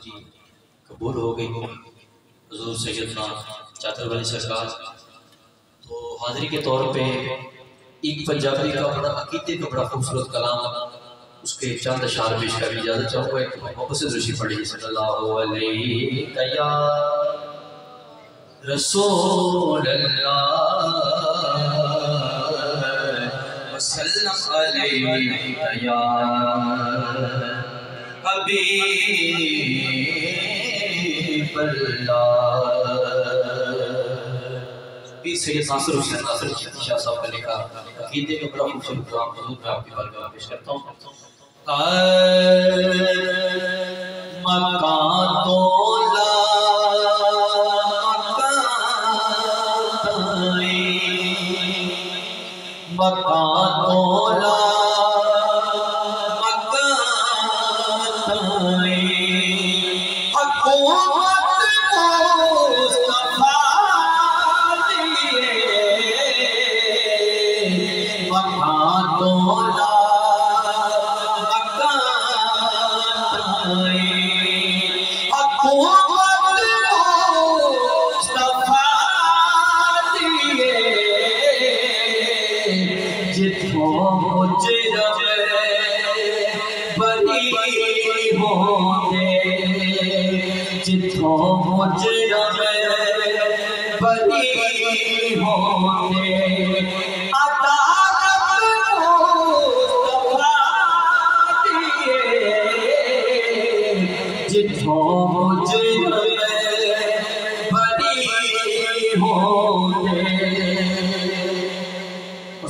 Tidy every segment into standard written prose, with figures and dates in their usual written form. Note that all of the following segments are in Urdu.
حاضری قبول ہو گئی حضور سیدنا چادر والی سرکار. تو حاضری کے طور پہ ایک پنجابی کا بڑا عقیدے کا بڑا خوبصورت کلام اس کے چند اشعار پیش کرنے کی اجازت چاہوں گا. ایک محبت سے درود پڑھیے صلی اللہ علیہ یا رسول اللہ وسلم علیہ یا حبیب اللہ. پیر سید ناصر حسین ناصر شاہ صاحب کا لکھا عقیدے کا بڑا خوبصورت کلام حضور میں آپ کی بارگاہ میں پیش کرتا ہوں. مکان تو لا مکان تو لا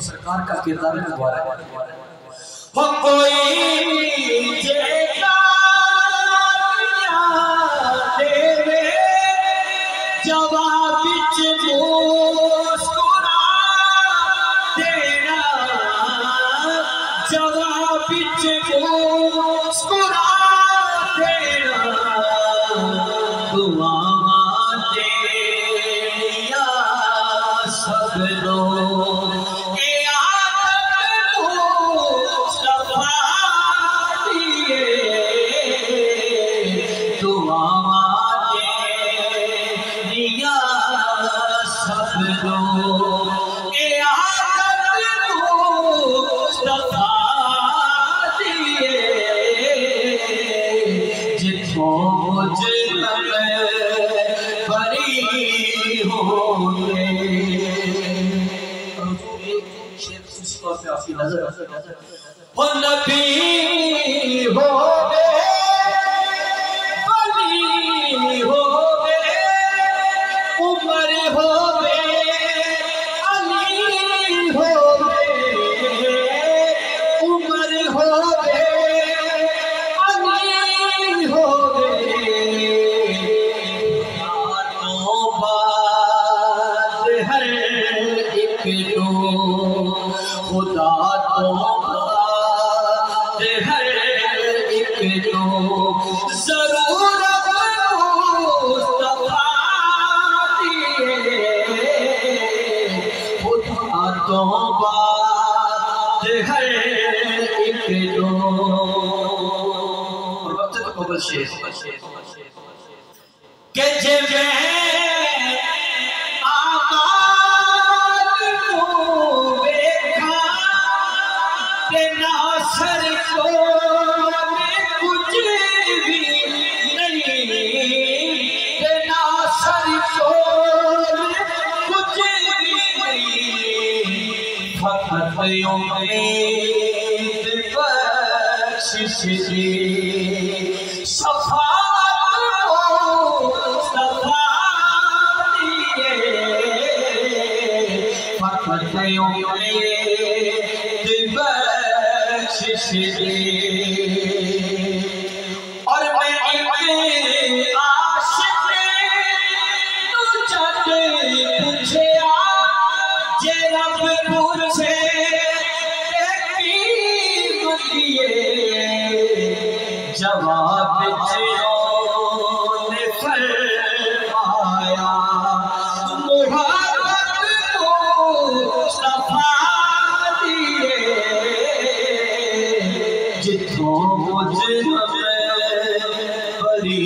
سرکار کا کردار مبارک ہو کوئی جواب بچ مسکرا دینا جواب بچ مسکرا دینا دعا دیا سب لوگ وہ نبی ہو گئے ولی ہو گئے عمر ہو گئے علی ہو گئے عمر ہو گئے علی ہو گئے یادوں بعد ہر ایک لوگ خدا تو ہر ایک جو ضرورت مصطفیٰ دیے خدا تو بات ہر ایک جو. اور وقت کا قبل شیخ کہ جب ناصر کو کچھ بھی نہیں ناصر کو کچھ بھی نہیں فقط امید بخشش دی شفاعت مصطفیٰ دیے فقط امید بخشش اور میں ایک عاشق تو جب پوچھے جے رب پوچھے کی مکیے جواب جیوں نے فرمایا محبت مصطفیٰ جتوں مجھ میں بری